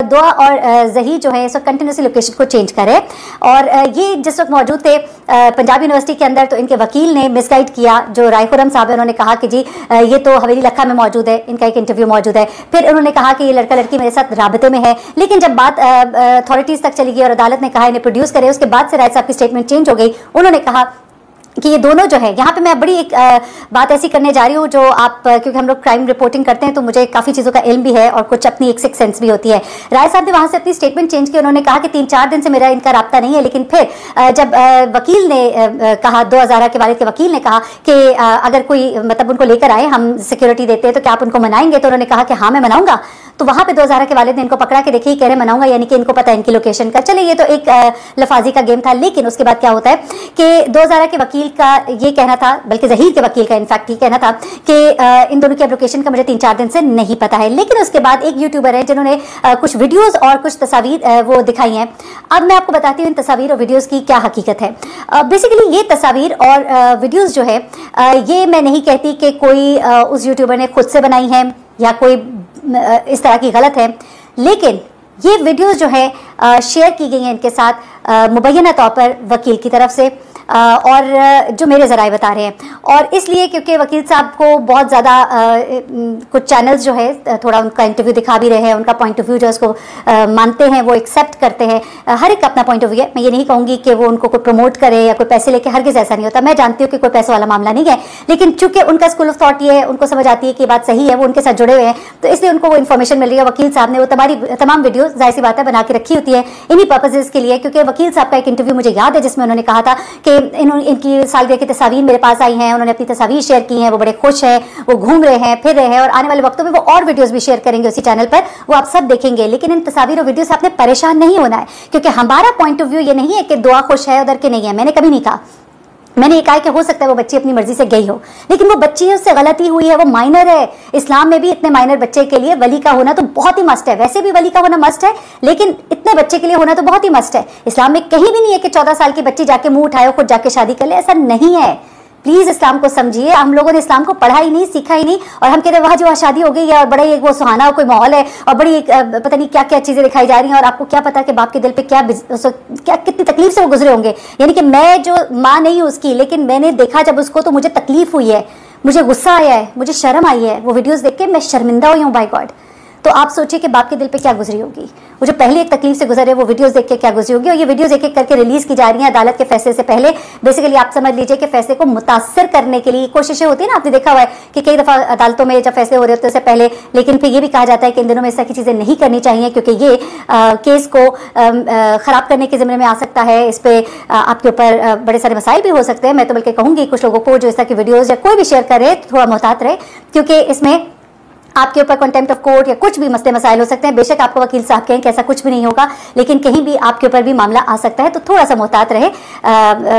दुआ और ज़हीर जो है इस वक्त कंटिन्यूसली लोकेशन को चेंज कर रहे हैं। और ये जिस वक्त मौजूद थे पंजाब यूनिवर्सिटी के अंदर, तो इनके वकील ने मिसगाइड किया। जो राय खुर्रम साहब है उन्होंने कहा कि जी ये तो हवेली लखा में मौजूद है, इनका एक इंटरव्यू मौजूद है। फिर उन्होंने कहा कि ये लड़का लड़की मेरे साथ राबते में है, लेकिन जब बात अथॉरिटीज़ तक चली गई और अदालत ने कहा इन्हें प्रोड्यूस करे, उसके बाद से राय साहब की स्टेटमेंट चेंज हो गई। उन्होंने कहा कि ये दोनों जो है, यहाँ पे मैं बड़ी एक बात ऐसी करने जा रही हूँ जो आप, क्योंकि हम लोग क्राइम रिपोर्टिंग करते हैं तो मुझे काफ़ी चीज़ों का इल्म भी है और कुछ अपनी एक सिक्स सेंस भी होती है। राय साहब ने वहाँ से अपनी स्टेटमेंट चेंज की। उन्होंने कहा कि 3-4 दिन से मेरा इनका राब्ता नहीं है, लेकिन फिर जब वकील ने कहा, 2000 के वालिद के वकील ने कहा कि अगर कोई मतलब उनको लेकर आए, हम सिक्योरिटी देते हैं, तो क्या आप उनको मनाएंगे? तो उन्होंने कहा कि हाँ मैं मनाऊंगा। तो वहाँ पे 2000 के वालिद ने इनको पकड़ा के देखिए, कह रहे मनाऊंगा, यानी कि इनको पता है इनकी लोकेशन का। चले ये तो एक लफाजी का गेम था, लेकिन उसके बाद क्या होता है कि 2000 के वकील का ये कहना था, बल्कि ज़हीर के वकील का इनफैक्ट ये कहना था कि इन दोनों की अब लोकेशन का मुझे 3-4 दिन से नहीं पता है। लेकिन उसके बाद एक यूट्यूबर है जिन्होंने कुछ वीडियोस और कुछ तस्वीर वो दिखाई हैं। अब मैं आपको बताती हूँ इन तस्वीर और वीडियोस की क्या हकीकत है। बेसिकली ये तस्वीर और वीडियोस जो है, ये मैं नहीं कहती कि कोई उस यूट्यूबर ने खुद से बनाई है या कोई इस तरह की गलत है, लेकिन ये वीडियोस जो है शेयर की गई हैं इनके साथ मुबैना तौर पर वकील की तरफ से, और जो मेरे ज़राए बता रहे हैं। और इसलिए क्योंकि वकील साहब को बहुत ज़्यादा कुछ चैनल्स जो है थोड़ा उनका इंटरव्यू दिखा भी रहे हैं, उनका पॉइंट ऑफ व्यू जो उसको मानते हैं, वो एक्सेप्ट करते हैं। हर एक का अपना पॉइंट ऑफ व्यू है। मैं ये नहीं कहूँगी कि वो उनको कोई प्रमोट करे या कोई पैसे लेके, हरगिज़ ऐसा नहीं होता। मैं जानती हूँ कि कोई पैसे वाला मामला नहीं है, लेकिन चूंकि उनका स्कूल ऑफ थॉट ये है, उनको समझ आती है कि बात सही है, वो उनके साथ जुड़े हुए हैं, तो इसलिए उनको वो इन्फॉर्मेशन मिल रही है। वकील साहब ने वो तमाम वीडियो जाहिर सी बात है बना के रखी होती है इन्हीं पर्पजेज़ के लिए, क्योंकि वकील साहब का एक इंटरव्यू मुझे याद है जिसमें उन्होंने कहा था कि इनकी सालगिरह की तस्वीर मेरे पास आई हैं, उन्होंने अपनी तस्वीर शेयर की हैं, वो बड़े खुश हैं, वो घूम रहे हैं, फिर रहे हैं, और आने वाले वक्तों में वो और वीडियोस भी शेयर करेंगे उसी चैनल पर, वो आप सब देखेंगे। लेकिन इन तस्वीर और वीडियो से आपने परेशान नहीं होना है, क्योंकि हमारा पॉइंट ऑफ व्यू ये नहीं है कि दुआ खुश है उधर के नहीं है। मैंने कभी नहीं कहा। मैंने ये कहा कि हो सकता है वो बच्ची अपनी मर्जी से गई हो, लेकिन वो बच्ची है, उससे गलती हुई है, वो माइनर है। इस्लाम में भी इतने माइनर बच्चे के लिए वली का होना तो बहुत ही मस्ट है। वैसे भी वली का होना मस्ट है, लेकिन इतने बच्चे के लिए होना तो बहुत ही मस्ट है। इस्लाम में कहीं भी नहीं है कि 14 साल की बच्ची जाके मुंह उठाए खुद जाके शादी कर ले, ऐसा नहीं है। प्लीज इस्लाम को समझिए। हम लोगों ने इस्लाम को पढ़ा ही नहीं, सीखा ही नहीं, और हम कहते हैं वहाँ जो शादी हो गई है और बड़ा ही वो सुहाना कोई माहौल है और बड़ी पता नहीं क्या क्या चीजें दिखाई जा रही हैं, और आपको क्या पता कि बाप के दिल पे क्या कितनी तकलीफ से वो गुजरे होंगे। यानी कि मैं जो माँ नहीं हूँ उसकी, लेकिन मैंने देखा जब उसको तो मुझे तकलीफ हुई है, मुझे गुस्सा आया है, मुझे शर्म आई है। वो वीडियोस देख के मैं शर्मिंदा हुई हूँ बाय गॉड। तो आप सोचिए कि बाप के दिल पे क्या गुजरी होगी, वो जो पहले एक तकलीफ से गुजरे वो वीडियोस देख के क्या गुजरी होगी। और ये वीडियोस एक एक करके रिलीज की जा रही हैं अदालत के फैसले से पहले। बेसिकली आप समझ लीजिए कि फैसले को मुतासर करने के लिए कोशिशें होती है ना। आपने देखा हुआ है कि कई दफा अदालतों में जब फैसले हो रहे होते हैं उससे पहले, लेकिन फिर ये भी कहा जाता है कि इन दिनों में इस तरह की चीजें नहीं करनी चाहिए, क्योंकि ये केस को खराब करने के जिम्मे में आ सकता है। इस पे आपके ऊपर बड़े सारे मसाइल भी हो सकते हैं। मैं तो बल्कि कहूंगी कुछ लोगों को जो इस तरह की वीडियोज या कोई भी शेयर करे थोड़ा मोहतात रहे, क्योंकि इसमें आपके ऊपर कंटेम्प्ट ऑफ कोर्ट या कुछ भी मसले मसाइल हो सकते हैं। बेशक आपको वकील साहब कहें कि ऐसा कुछ भी नहीं होगा, लेकिन कहीं भी आपके ऊपर भी मामला आ सकता है, तो थोड़ा सा मोहतात रहे।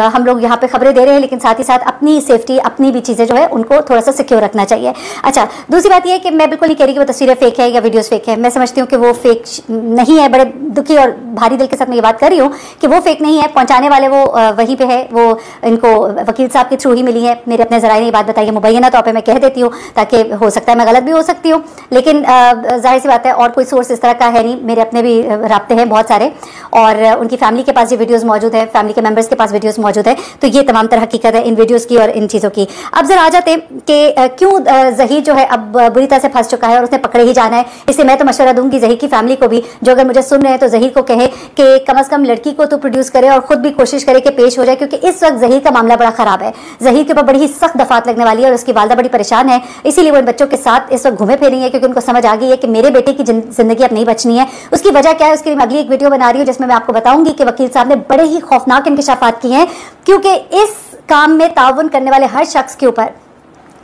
हम लोग यहाँ पे खबरें दे रहे हैं, लेकिन साथ ही साथ अपनी सेफ्टी, अपनी भी चीज़ें जो है उनको थोड़ा सा सिक्योर रखना चाहिए। अच्छा, दूसरी बात यह है कि मैं बिल्कुल नहीं कह रही कि वो तस्वीरें फेक है या वीडियोज़ फेक है। मैं समझती हूँ कि वो फेक नहीं है। बड़े दुखी और भारी दिल के साथ मैं ये बात कर रही हूँ कि वो फेक नहीं है। पहुँचाने वाले वो वहीं पर है, वो इनको वकील साहब के थ्रू ही मिली है। मेरे अपने ज़राए ने बात बताई है, मुबैना तौर पर मैं कह देती हूँ, ताकि हो सकता है मैं गलत भी हो सकती हूँ, लेकिन जाहिर सी बात है और कोई सोर्स इस तरह का है नहीं। मेरे अपने भी राब्ते हैं बहुत सारे, और उनकी फैमिली के पास ये वीडियोस मौजूद है, फैमिली के मेंबर्स के पास वीडियोस मौजूद है। तो ये तमाम तरह हकीकत है इन वीडियोस की और इन चीज़ों की। अब जरा आ जाते कि क्यों ज़हीर जो है अब बुरी तरह से फंस चुका है और उसने पकड़े ही जाना है। इसलिए मैं तो मशवरा दूंगी ज़हीर की फैमिली को भी, जो अगर मुझे सुन रहे हैं, तो ज़हीर को कहे कि कम अज़ कम लड़की को तो प्रोड्यूस करे और खुद भी कोशिश करे कि पेश हो जाए, क्योंकि इस वक्त ज़हीर का मामला बड़ा ख़राब है। ज़हीर के ऊपर बड़ी ही सख्त दफात लगने वाली है और उसकी वालदा बड़ी परेशान है। इसीलिए वो इन बच्चों के साथ इस वक्त घूमे फिरेंगे है, क्योंकि उनको समझ आ गई है कि मेरे बेटे की जिंदगी अब नहीं बचनी है। उसकी वजह क्या है, उसके लिए मैं अगली एक वीडियो बना रही हूँ जिसमें मैं आपको बताऊंगी कि वकील साहब ने बड़े ही खौफनाक इंकशाफात किए हैं, क्योंकि इस काम में ताउन करने वाले हर शख्स के ऊपर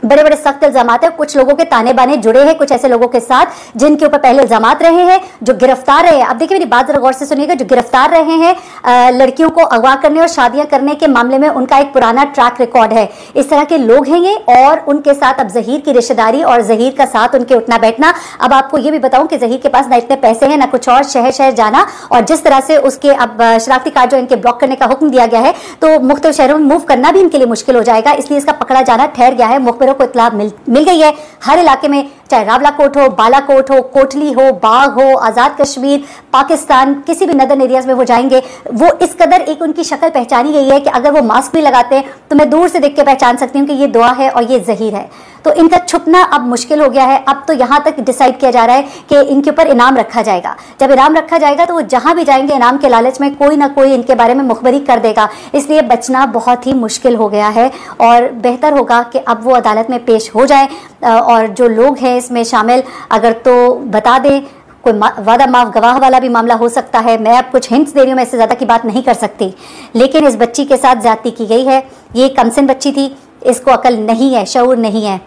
बड़े बड़े सख्त इल्जामात है। कुछ लोगों के ताने बाने जुड़े हैं कुछ ऐसे लोगों के साथ जिनके ऊपर पहले इल्जामात रहे हैं, जो गिरफ्तार रहे हैं। अब देखिए मेरी बात जरा गौर से सुनिएगा। जो गिरफ्तार रहे हैं लड़कियों को अगवा करने और शादियां करने के मामले में, उनका एक पुराना ट्रैक रिकॉर्ड है। इस तरह के लोग हैं ये, और उनके साथ अब ज़हीर की रिश्तेदारी और ज़हीर का साथ उनके उठना बैठना। अब आपको ये भी बताऊं कि ज़हीर के पास ना इतने पैसे हैं ना कुछ और, शहर शहर जाना, और जिस तरह से उसके अब शराफती कार्ड जो इनके ब्लॉक करने का हुक्म दिया गया है, तो मुख्तलिफ शहरों में मूव करना भी इनके लिए मुश्किल हो जाएगा। इसलिए इसका पकड़ा जाना ठहर गया है। मुखबिरों को इत्तला मिल गई है। हर इलाके में चाहे रावलाकोट हो, बालाकोट हो, कोटली हो, बाग हो, आज़ाद कश्मीर, पाकिस्तान, किसी भी नदर्न एरियाज में वो जाएंगे, वो इस कदर एक उनकी शक्ल पहचानी गई है कि अगर वो मास्क भी लगाते हैं तो मैं दूर से देख के पहचान सकती हूँ कि ये दुआ है और ये जहीर है। तो इनका छुपना अब मुश्किल हो गया है। अब तो यहाँ तक डिसाइड किया जा रहा है कि इनके ऊपर इनाम रखा जाएगा। जब इनाम रखा जाएगा तो वो जहाँ भी जाएंगे इनाम के लालच में कोई ना कोई इनके बारे में मुखबरी कर देगा। इसलिए बचना बहुत ही मुश्किल हो गया है और बेहतर होगा कि अब वो अदालत में पेश हो जाए और जो लोग हैं इसमें शामिल अगर तो बता दें। कोई वादा माफ गवाह वाला भी मामला हो सकता है। मैं अब कुछ हिंट्स दे रही हूँ, मैं इससे ज़्यादा की बात नहीं कर सकती, लेकिन इस बच्ची के साथ ज्यादती की गई है। ये कमसिन बच्ची थी, इसको अकल नहीं है, शऊर नहीं है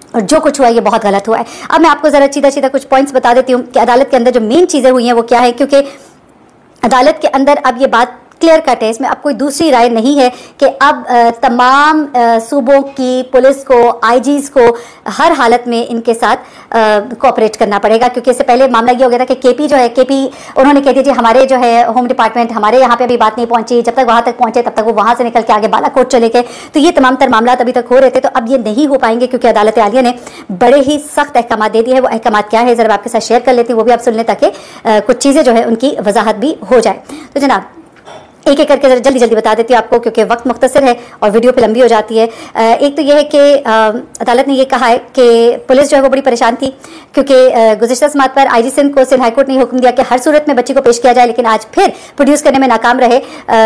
और जो कुछ हुआ ये बहुत गलत हुआ है। अब मैं आपको ज़रा सीधा सीधा कुछ पॉइंट्स बता देती हूँ कि अदालत के अंदर जो मेन चीज़ें हुई हैं वो क्या है, क्योंकि अदालत के अंदर अब ये बात क्लियर कट है, इसमें अब कोई दूसरी राय नहीं है कि अब तमाम सूबों की पुलिस को, आईजीज को हर हालत में इनके साथ कोऑपरेट करना पड़ेगा। क्योंकि इससे पहले मामला ये हो गया था कि केपी जो है, केपी उन्होंने कह दिया जी हमारे जो है होम डिपार्टमेंट हमारे यहाँ पे अभी बात नहीं पहुंची, जब तक वहां तक पहुंचे तब तक वो वहां से निकल के आगे बालाकोट चले गए। तो ये तमाम तर मामला अभी तक हो रहे थे, तो अब ये नहीं हो पाएंगे क्योंकि अदालत आलिया ने बड़े ही सख्त अहकाम दे दिए हैं। वो अहकाम क्या है जरा आपके साथ शेयर कर लेती हूँ, वो भी आप सुन लें ताकि कुछ चीज़ें जो है उनकी वजाहत भी हो जाए। तो जनाब एक एक करके जरा जल्दी जल्दी बता देती हूँ आपको क्योंकि वक्त मुख्तसर है और वीडियो पे लंबी हो जाती है। एक तो यह है कि अदालत ने यह कहा है कि पुलिस जो है वो बड़ी परेशान थी क्योंकि गुज़िश्ता समात पर आईजी सिंध को सिंध हाईकोर्ट ने हुक्म दिया कि हर सूरत में बच्ची को पेश किया जाए, लेकिन आज फिर प्रोड्यूस करने में नाकाम रहे।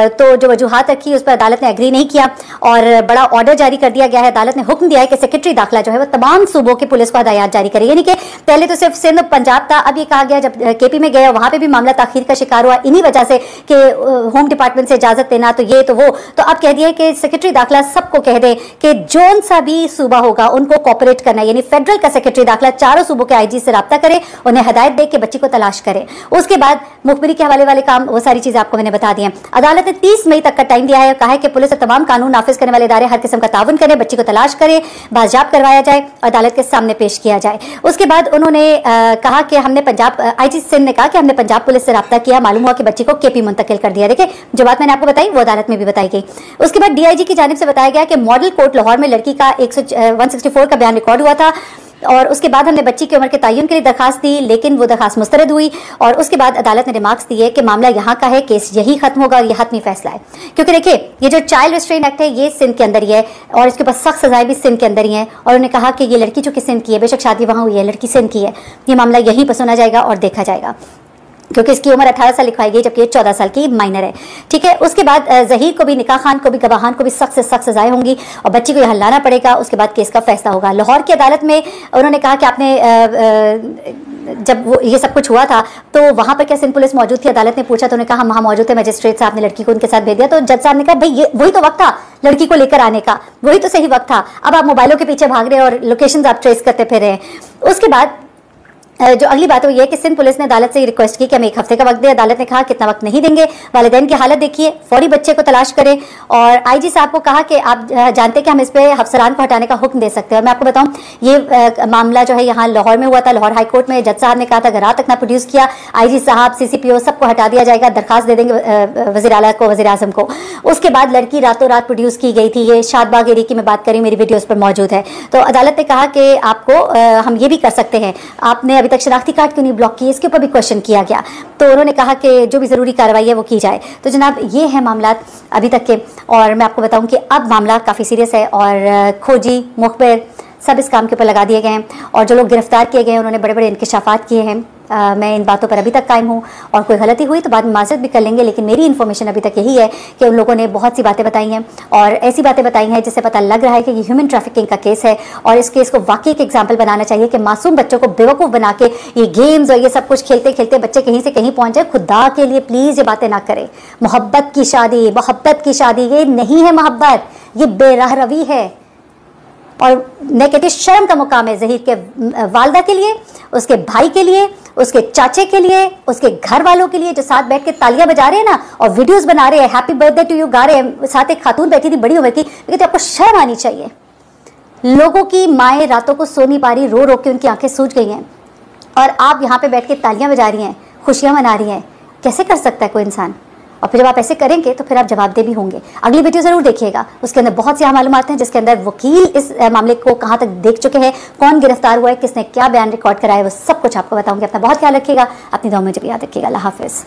तो जो वजूहात रखी उस पर अदालत ने एग्री नहीं किया और बड़ा ऑर्डर जारी कर दिया गया है। अदालत ने हुक्म दिया है कि सेक्रेटरी दाखिला जो है वो तमाम सूबों की पुलिस को हदायत जारी करे, यानी कि पहले तो सिर्फ सिंध पंजाब था, अब ये कहा गया जब केपी में गया वहां पर भी मामला ताखीर का शिकार हुआ इन्हीं वजह से कि होम डिपार्टमेंट से इजाजत देना तो ये तो वो, तो अब कह दिया कि सेक्रेटरी दाखिला सबको कह दे कि जोन सा भी सूबा होगा उनको कोऑपरेट करना, यानी फेडरल का सेक्रेटरी दाखिला चारों सूबों के आईजी से राब्ता करे, उन्हें हदायत दे के बच्ची को तलाश करे। उसके बाद मुखबिरी के हवाले वाले काम वो सारी चीजें आपको मैंने बता दी हैं। अदालत ने 30 मई तक का टाइम दिया है, कहा है कि पुलिस और तमाम कानून नाफिज करने वाले इदारे हर किस्म का ताउन करें, बच्ची को तलाश करे, बाजियाब करवाया जाए, अदालत के सामने पेश किया जाए। उसके बाद उन्होंने कहा कि हमने पंजाब आईजी सिंध ने कहा कि हमने पंजाब पुलिस से राब्ता किया, मालूम हुआ कि बच्ची को केपी मुंतकिल कर दिया। देखिए जो बात मैंने आपको बताई वो अदालत में भी बताई गई। उसके बाद डीआईजी की जानिब से बताया गया कि मॉडल कोर्ट लाहौर में लड़की का 164 का बयान रिकॉर्ड हुआ था और उसके बाद हमने बच्ची की उम्र के तयन के लिए दरखास्त दी, लेकिन वो दरखास्त मुस्तरद हुई और उसके बाद अदालत ने रिमार्क्स दिए कि मामला यहाँ का है, केस यही खत्म होगा और ये हतमी फैसला है। क्योंकि देखिए ये जो चाइल्ड रिस्ट्रेन एक्ट है ये सिंध के अंदर ही है और इसके ऊपर सख्त सजाएं भी सिंध के अंदर ही है। और उन्होंने कहा कि ये लड़की जो कि सिंध की है, बेशक शादी वहाँ हुई है, लड़की सिंध की है, ये मामला यहीं पर सुना जाएगा और देखा जाएगा क्योंकि इसकी उम्र 18 साल लिखवाई गई जबकि ये 14 साल की माइनर है। ठीक है, उसके बाद जहीर को भी, निकाह खान को भी, गवाहान को भी सख्त से सख्त सजाएं होंगी और बच्ची को यहाँ लाना पड़ेगा। उसके बाद केस का फैसला होगा। लाहौर की अदालत में उन्होंने कहा कि आपने जब वो ये सब कुछ हुआ था तो वहाँ पर क्या सिंध पुलिस मौजूद थी? अदालत ने पूछा तो उन्होंने कहा हम वहाँ मौजूद थे, मजिस्ट्रेट साहब ने लड़की को उनके साथ भेज दिया। तो जज साहब ने कहा भाई ये वही तो वक्त था लड़की को लेकर आने का, वही तो सही वक्त था, अब आप मोबाइलों के पीछे भाग रहे हैं और लोकेशन आप ट्रेस करते फिर रहे हैं। उसके बाद जो अगली बात है वो ये कि सिंध पुलिस ने अदालत से रिक्वेस्ट की कि हमें 1 हफ्ते का वक्त दे। अदालत ने कहा कितना वक्त नहीं देंगे, वालिदैन की हालत देखिए, फौरी बच्चे को तलाश करें। और आईजी साहब को कहा कि आप जानते हैं कि हम इस पे अफसरान को हटाने का हुक्म दे सकते हैं। और मैं आपको बताऊं ये मामला जो है यहाँ लाहौर में हुआ था, लाहौर हाई कोर्ट में। जज साहब ने कहा था अगर रात तक ना प्रोड्यूस किया आईजी साहब, सीसीपीओ सबको हटा दिया जाएगा, दरखास्त दे देंगे वज़ीर आला को, वज़ीर आज़म को। उसके बाद लड़की रातों रात प्रोड्यूस की गई थी। ये शादबाग एरिया की मैं बात करी, मेरी वीडियोज़ पर मौजूद है। तो अदालत ने कहा कि आपको हम ये भी कर सकते हैं, आपने अभी तक शनाख्ती कार्ड क्यों नहीं ब्लॉक किए, इसके ऊपर भी क्वेश्चन किया गया। तो उन्होंने कहा कि जो भी ज़रूरी कार्रवाई है वो की जाए। तो जनाब ये है मामला अभी तक के। और मैं आपको बताऊं कि अब मामला काफ़ी सीरियस है और खोजी मुखबिर सब इस काम के ऊपर लगा दिए गए हैं और जो लोग गिरफ्तार किए गए हैं उन्होंने बड़े बड़े इंकशाफात किए हैं। मैं इन बातों पर अभी तक कायम हूँ और कोई गलती हुई तो बाद में माजरत भी कर लेंगे, लेकिन मेरी इन्फॉर्मेशन अभी तक यही है कि उन लोगों ने बहुत सी बातें बताई हैं और ऐसी बातें बताई हैं जिससे पता लग रहा है कि ये ह्यूमन ट्रैफिकिंग का केस है। और इस केस को वाकई एक एग्जाम्पल बनाना चाहिए कि मासूम बच्चों को बेवकूफ़ बना के ये गेम्स और ये सब कुछ खेलते खेलते बच्चे कहीं से कहीं पहुँच जाए। खुदा के लिए प्लीज़ ये बातें ना करें। मोहब्बत की शादी ये नहीं है मोहब्बत, ये बेराह रवी है। और मैं कहती शर्म का मुकाम है ज़हीर के वालदा के लिए, उसके भाई के लिए, उसके चाचे के लिए, उसके घर वालों के लिए जो साथ बैठ के तालियां बजा रहे हैं ना और वीडियोस बना रहे हैं, हैप्पी बर्थडे टू यू गा रहे हैं। साथ एक खातून बैठी थी बड़ी उम्र की, लेकिन आपको शर्म आनी चाहिए। लोगों की माएँ रातों को सो नहीं पा रही, रो रो के उनकी आंखें सूज गई हैं और आप यहाँ पे बैठ के तालियां बजा रही हैं, खुशियाँ मना रही हैं। कैसे कर सकता है कोई इंसान? और फिर जब आप ऐसे करेंगे तो फिर आप जवाबदेह भी होंगे। अगली वीडियो जरूर देखिएगा, उसके अंदर बहुत सी मालूमात हैं, जिसके अंदर वकील इस मामले को कहाँ तक देख चुके हैं, कौन गिरफ्तार हुआ है, किसने क्या बयान रिकॉर्ड कराया, वो सब कुछ आपको बताऊंगी। अपना बहुत ख्याल रखिएगा, अपनी दुआ में मुझे याद रखिएगा। अल्लाह हाफिज़।